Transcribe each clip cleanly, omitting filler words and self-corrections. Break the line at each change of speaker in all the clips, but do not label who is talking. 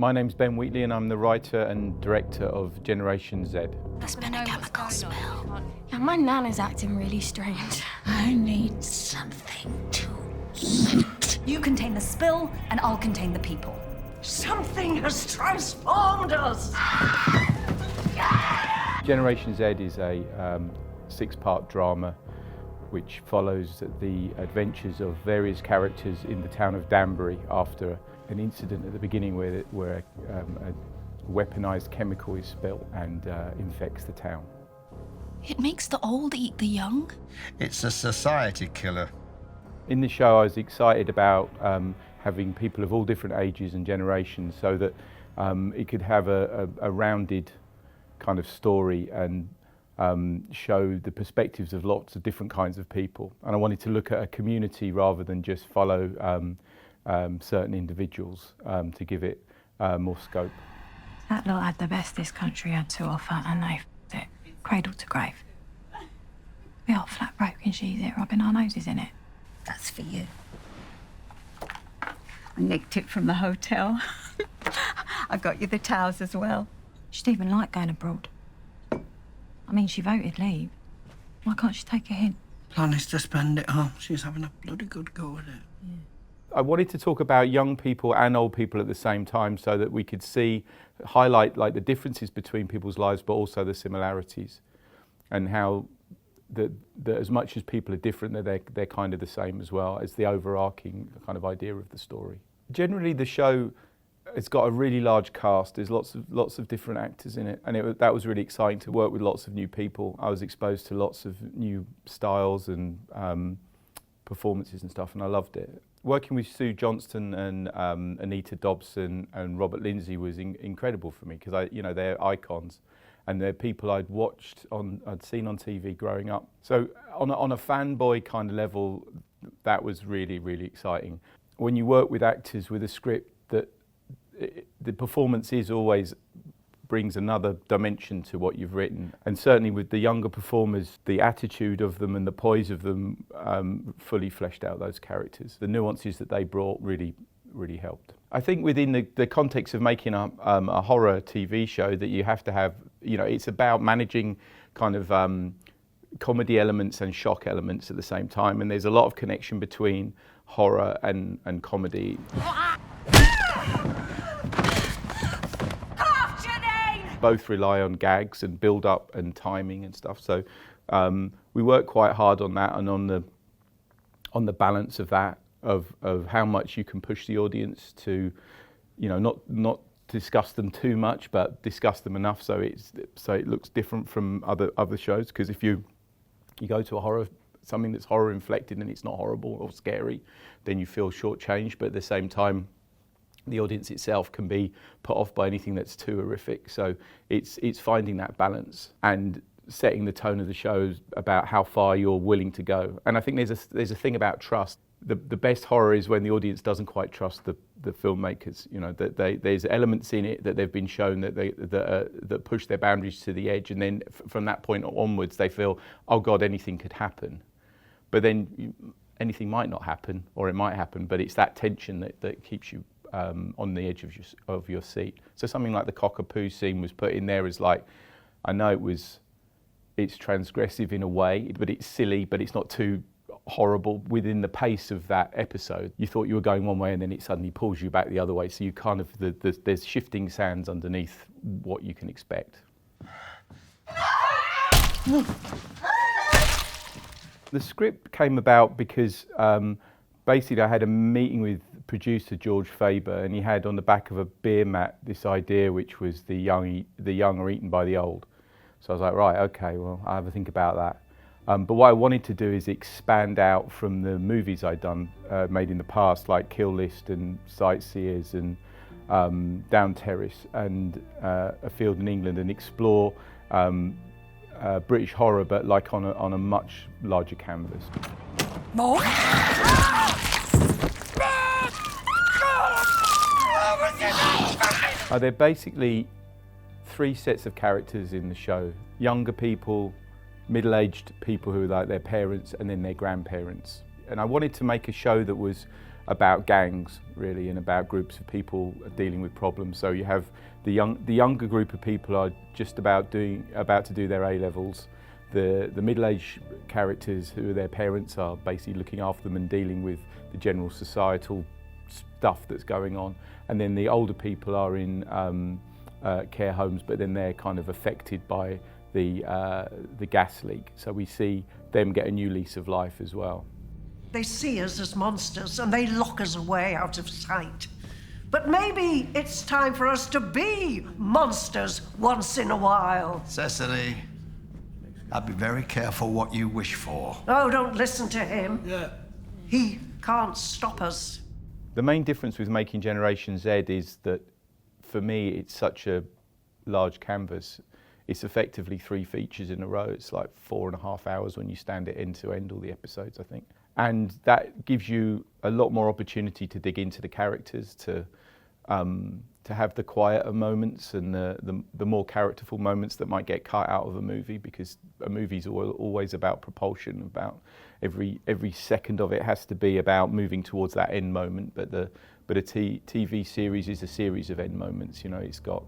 My name's Ben Wheatley and I'm the writer and director of Generation Z.
There's been a chemical smell.
Yeah, my nan is acting really strange.
I need something to eat.
You contain the spill, and I'll contain the people.
Something has transformed us.
Generation Z is a 6-part drama which follows the adventures of various characters in the town of Danbury after an incident at the beginning where a weaponized chemical is spilt and infects the town.
It makes the old eat the young?
It's a society killer.
In the show I was excited about having people of all different ages and generations so that it could have a rounded kind of story and show the perspectives of lots of different kinds of people. And I wanted to look at a community rather than just follow certain individuals to give it more scope.
That lot had the best this country had to offer, and they f***ed it, cradle to grave. We are flat broke and she's here rubbing our noses in it.
That's for you. I nicked it from the hotel. I got you the towels as well.
She'd even like going abroad. I mean, she voted leave. Why can't she take a hint?
Plan is to spend it home. She's having a bloody good go at it.
Yeah.
I wanted to talk about young people and old people at the same time so that we could highlight like the differences between people's lives but also the similarities, and how that as much as people are different, they're kind of the same as well as the overarching kind of idea of the story. Generally the show has got a really large cast. There's lots of different actors in it, and that was really exciting to work with lots of new people. I was exposed to lots of new styles and performances and stuff, and I loved it. Working with Sue Johnston and Anita Dobson and Robert Lindsay was incredible for me because they're icons and they're people I'd seen on TV growing up. So on a fanboy kind of level, that was really, really exciting. When you work with actors with a script the performance always brings another dimension to what you've written, and certainly with the younger performers, the attitude of them and the poise of them fully fleshed out those characters. The nuances that they brought really helped. I think within the context of making a horror TV show, that you have to have, it's about managing kind of comedy elements and shock elements at the same time, and there's a lot of connection between horror and comedy. Both rely on gags and build up and timing and stuff. So we work quite hard on that and on the balance of that, of how much you can push the audience to, not discuss them too much, but discuss them enough so it looks different from other shows. Because if you go to something that's horror inflected and it's not horrible or scary, then you feel shortchanged. But at the same time, the audience itself can be put off by anything that's too horrific. So it's finding that balance and setting the tone of the show about how far you're willing to go. And I think there's a thing about trust. The best horror is when the audience doesn't quite trust the filmmakers. That there's elements in it that they've been shown that push their boundaries to the edge, and then from that point onwards they feel, oh God, anything could happen. But then anything might not happen, or it might happen. But it's that tension that keeps you on the edge of your seat. So something like the Cockapoo scene was put in there as like, I know it's transgressive in a way, but it's silly, but it's not too horrible within the pace of that episode. You thought you were going one way and then it suddenly pulls you back the other way. So you kind of, there's shifting sands underneath what you can expect. The script came about because basically I had a meeting with producer George Faber, and he had on the back of a beer mat this idea, which was the young are eaten by the old. So I was like, right, okay, well, I'll have a think about that. But what I wanted to do is expand out from the movies I'd done, made in the past, like Kill List and Sightseers and Down Terrace and A Field in England, and explore British horror, but like on a much larger canvas.
More?
There are basically 3 sets of characters in the show. Younger people, middle-aged people who are like their parents, and then their grandparents. And I wanted to make a show that was about gangs, really, and about groups of people dealing with problems. So you have the younger group of people are just about to do their A-levels. The middle-aged characters, who their parents are basically looking after them and dealing with the general societal stuff that's going on. And then the older people are in care homes, but then they're kind of affected by the gas leak. So we see them get a new lease of life as well.
They see us as monsters and they lock us away out of sight. But maybe it's time for us to be monsters once in a while.
Cecily, I'd be very careful what you wish for.
Oh, don't listen to him. Yeah. He can't stop us.
The main difference with making Generation Z is that, for me, it's such a large canvas. It's effectively 3 features in a row. It's like 4.5 hours when you stand it end to end, all the episodes, I think. And that gives you a lot more opportunity to dig into the characters, to have the quieter moments and the more characterful moments that might get cut out of a movie, because a movie's always about propulsion, about every second of it has to be about moving towards that end moment. But a TV series is a series of end moments. You know, it's got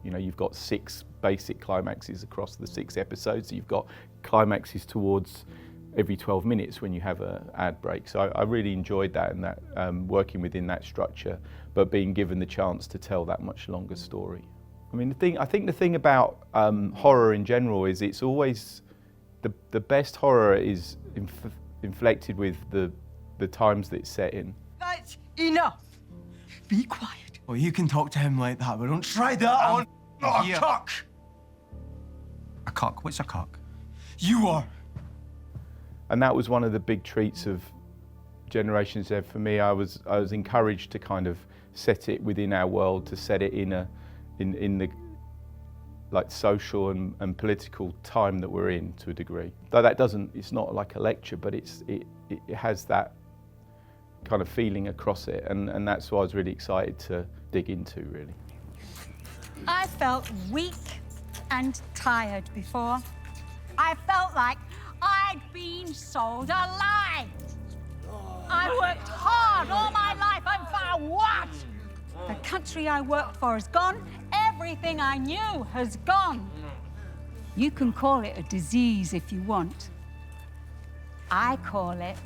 you've got 6 basic climaxes across the 6 episodes. You've got climaxes towards every 12 minutes when you have an ad break. So I really enjoyed that, and that working within that structure, but being given the chance to tell that much longer story. I mean, I think the thing about horror in general is it's always the best horror is inflected with the times that it's set in.
That's enough. Be quiet.
Well, you can talk to him like that, but don't try that on.
Not a cock!
A cock? What's a cock?
You are.
And that was one of the big treats of Generation Z for me. I was encouraged to kind of set it within our world, to set it in the like social and political time that we're in, to a degree. Though it's not like a lecture, but it has that kind of feeling across it, and that's what I was really excited to dig into, really.
I felt weak and tired before. I felt like I'd been sold a lie. I worked hard all my life, and for what? The country I worked for is gone. Everything I knew has gone. You can call it a disease if you want. I call it